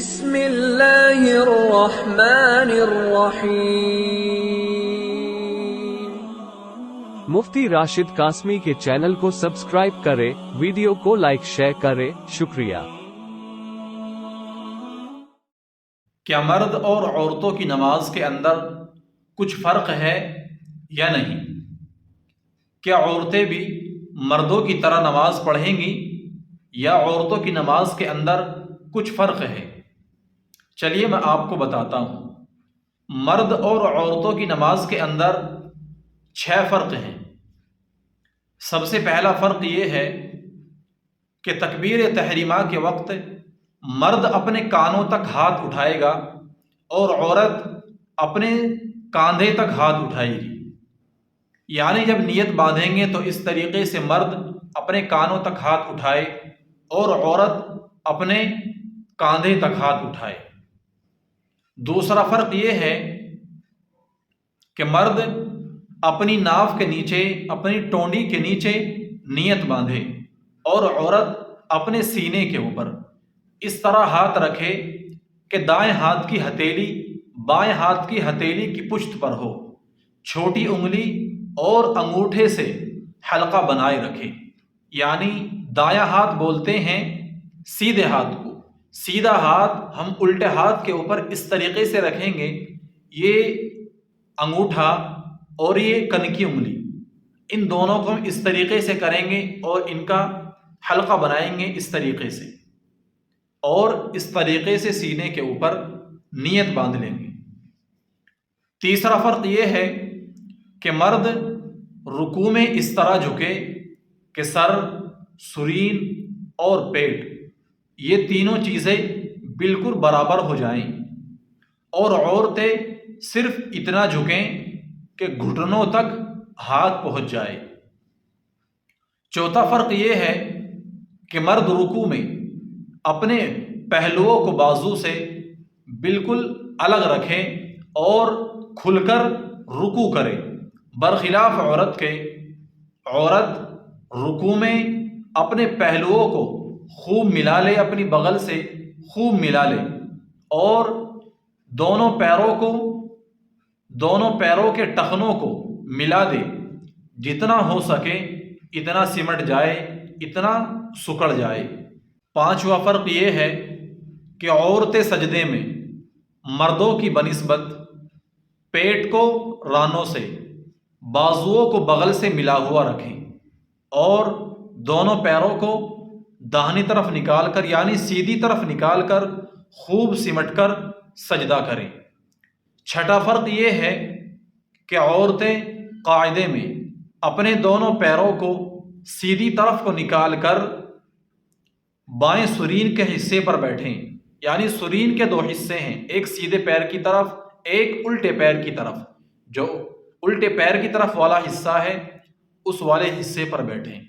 بسم اللہ الرحمن الرحیم۔ مفتی راشد قاسمی کے چینل کو سبسکرائب کریں، ویڈیو کو لائک شیئر کریں، شکریہ۔ کیا مرد اور عورتوں کی نماز کے اندر کچھ فرق ہے یا نہیں؟ کیا عورتیں بھی مردوں کی طرح نماز پڑھیں گی یا عورتوں کی نماز کے اندر کچھ فرق ہے؟ چلیے میں آپ کو بتاتا ہوں۔ مرد اور عورتوں کی نماز کے اندر 6 فرق ہیں۔ سب سے پہلا فرق یہ ہے کہ تکبیر تحریمہ کے وقت مرد اپنے کانوں تک ہاتھ اٹھائے گا اور عورت اپنے کاندھے تک ہاتھ اٹھائے گی۔ یعنی جب نیت باندھیں گے تو اس طریقے سے مرد اپنے کانوں تک ہاتھ اٹھائے اور عورت اپنے کاندھے تک ہاتھ اٹھائے۔ دوسرا فرق یہ ہے کہ مرد اپنی ناف کے نیچے، اپنی ٹونڈی کے نیچے نیت باندھے اور عورت اپنے سینے کے اوپر اس طرح ہاتھ رکھے کہ دائیں ہاتھ کی ہتھیلی بائیں ہاتھ کی ہتھیلی کی پشت پر ہو، چھوٹی انگلی اور انگوٹھے سے حلقہ بنائے رکھے۔ یعنی دایاں ہاتھ بولتے ہیں سیدھے ہاتھ کو، سیدھا ہاتھ ہم الٹے ہاتھ کے اوپر اس طریقے سے رکھیں گے، یہ انگوٹھا اور یہ کنکی انگلی، ان دونوں کو ہم اس طریقے سے کریں گے اور ان کا حلقہ بنائیں گے اس طریقے سے، اور اس طریقے سے سینے کے اوپر نیت باندھ لیں گے۔ تیسرا فرق یہ ہے کہ مرد رکوع میں اس طرح جھکے کہ سر، سرین اور پیٹ یہ تینوں چیزیں بالکل برابر ہو جائیں، اور عورتیں صرف اتنا جھکیں کہ گھٹنوں تک ہاتھ پہنچ جائے۔ چوتھا فرق یہ ہے کہ مرد رکوع میں اپنے پہلوؤں کو بازو سے بالکل الگ رکھیں اور کھل کر رکوع کرے، برخلاف عورت کے۔ عورت رکوع میں اپنے پہلوؤں کو خوب ملا لے، اپنی بغل سے خوب ملا لے اور دونوں پیروں کے ٹخنوں کو ملا دے، جتنا ہو سکے اتنا سمٹ جائے، اتنا سکڑ جائے۔ پانچواں فرق یہ ہے کہ عورتیں سجدے میں مردوں کی بنسبت پیٹ کو رانوں سے، بازوؤں کو بغل سے ملا ہوا رکھیں اور دونوں پیروں کو داہنی طرف نکال کر یعنی سیدھی طرف نکال کر خوب سمٹ کر سجدہ کریں۔ چھٹا فرق یہ ہے کہ عورتیں قاعدے میں اپنے دونوں پیروں کو سیدھی طرف کو نکال کر بائیں سرین کے حصے پر بیٹھیں، یعنی سرین کے 2 حصے ہیں، ایک سیدھے پیر کی طرف، ایک الٹے پیر کی طرف۔ جو الٹے پیر کی طرف والا حصہ ہے اس والے حصے پر بیٹھیں۔